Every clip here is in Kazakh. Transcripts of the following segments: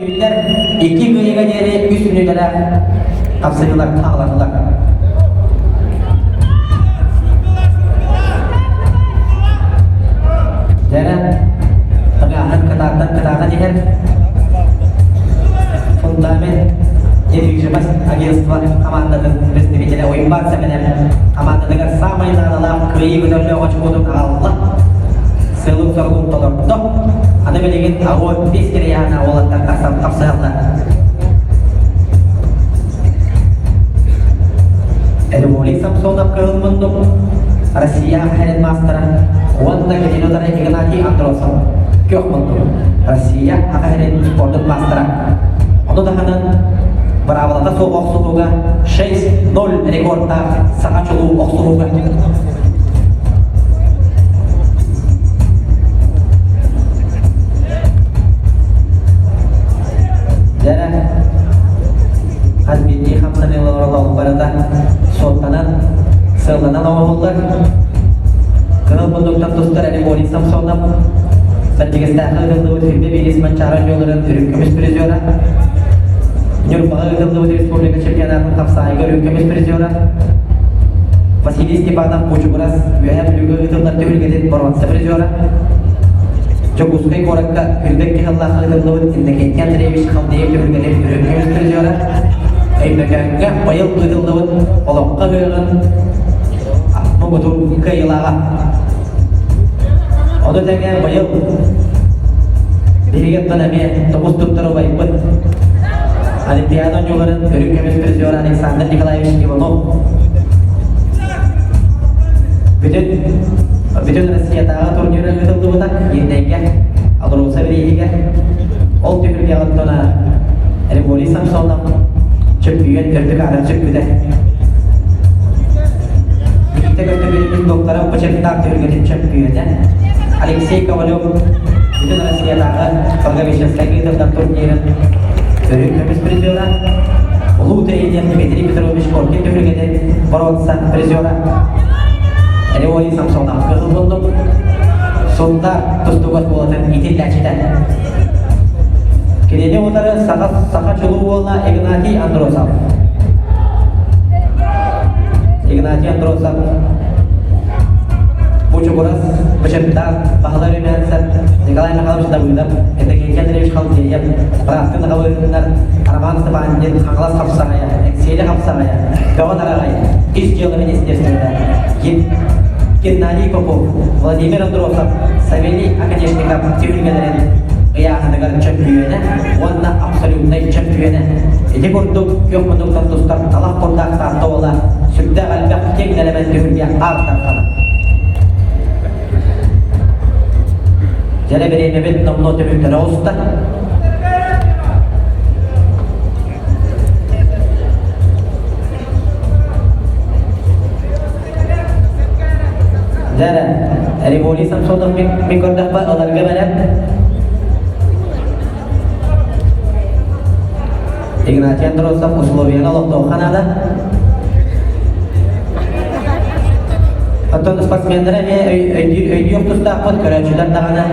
Günler iki gıyıga geri üst ünlülere kapsaydılar, tağladılar. Jere, tengahın kedardan diher fundament yetişmez agentство команданың представителі ойын барысымен команданың самый adalah кыйы көтөрүлө очкудун алла сылым соргун толордо аны билеген агон бес кере яна олаттан тасап тапсырды. Эдемоли Самсонов кылмындым Россия хәрен мастера онда кединотары Игнатий Андросов көкмындым Россия хәрен спорттың мастера. Оны даханын Бравалата соқ оқсуға 6-0 рекордта сақачылу оқсуға. Жәрі қазбетті қамсаны оларалау барада соттанан сылданан оғылдар. Кыныл бұндықтан тұстар Эдемоли Самсонов сәттігістәқі ғылды өтірді бейресмен чаран жолырын үріккіміз призера. Нюрбага Гылдовый республика чемпионатының тапсайга өлкөмүз призера Василий Степанов Пучугурас Юэп Люга Гылдар төгілгеден Боронса призера Чокускай Коракка Хүрдек Кихаллах Гылдовый Индекетти Андреевич Халдеев төгілгеден өлкөмүз призера Эймеканга Байыл Гылдовый Олоққа ғырын Мұғытур Кайылаға Оны тәңген Байыл Берегеттен әме Тоғыз тұттыры байпыт Олимпиада югарын өлкөмүз призера Александр Николаевич Иванов. Бүтін Россиядагы турниры өтілді бұта, енденге Алруса Берейге, ол түйірге ағыттына Эдемоли Самсонов чөпкүйен өртік арын чөпкүйді. Бүкітті көтігіліміз доктора Почеттар түйіргетін чөпкүйені Алексей Ковалев бүтін Россиядагы Волговещенская гыдылдан турнирын өлкөмүз призера Улуу тренер Дмитрий Петрович Коркин төгілгеден Боронса призера Эдемоли Самсонов кызыл болдым. Сонда тұстуғас болатын ител ләчеден. Кенеде отары сақа чулу болна Игнатий Андросов. Игнатий Андросов Пучугурас Башыртан Бахалар Юмянсар Николай Михайлович Давыдов Эдекенти Андреевич Халдеев Брахтын Ғавырындар Арман Степандин Хаңлас Қапсағая Эксели Қапсағая Тоғын Арағай Иш жылы министерствода Геннадий Попов Владимир Андросов Савелий Акадешников түйілгелерін Ғияғынығар чөпкүйені Онна абсолютный чөпкүйені Эдек ұрдық көкмұндықтан тұстар Талақ құрдақ тарты ола Сүрді ғалбақ тең әлемін түйілге артар қаны Жәрі берейме бет номно төбіктері ұста. Жәрі, Эдемоли Самсонов мен көрдік ба оларға бәлем. Игнатий Андросов условияны олықтау қанады. Антон спортсмендері өйді ұқтыстақ бұд көрәтшілер дағаны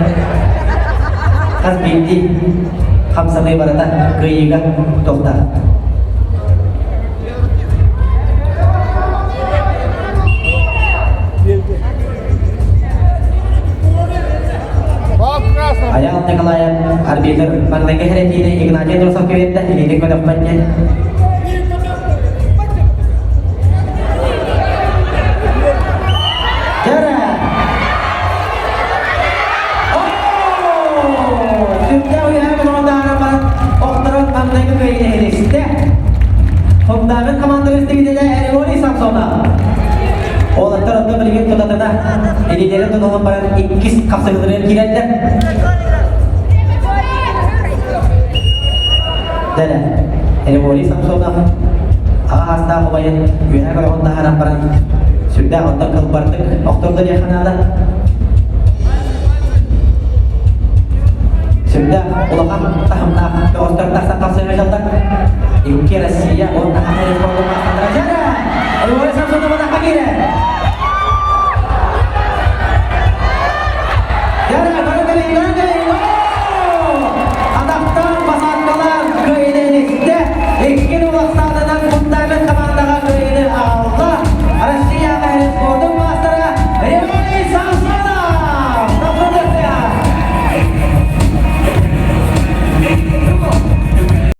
қаз бейді қамсамай барада ғыйыға тоқта. Аял Николаев арбитр маңдайға хәрәтейді Игнатий Андросов көветті еледі көдіп бәтне. Fundament komandırıstı gidele Edemoly Samsonov. Oğlatlar onda bilgin tutatına elilerin tutulan baran ikis kapsakıdırın girerler. Dede, Edemoly Samsonov ağa hasta olayın güne göre onda haram baran sürdü onda kılbardık doktorda yakınada. Sürdü ulağam tahımda ve ostarda sakal sevmejaldak. İlki Россия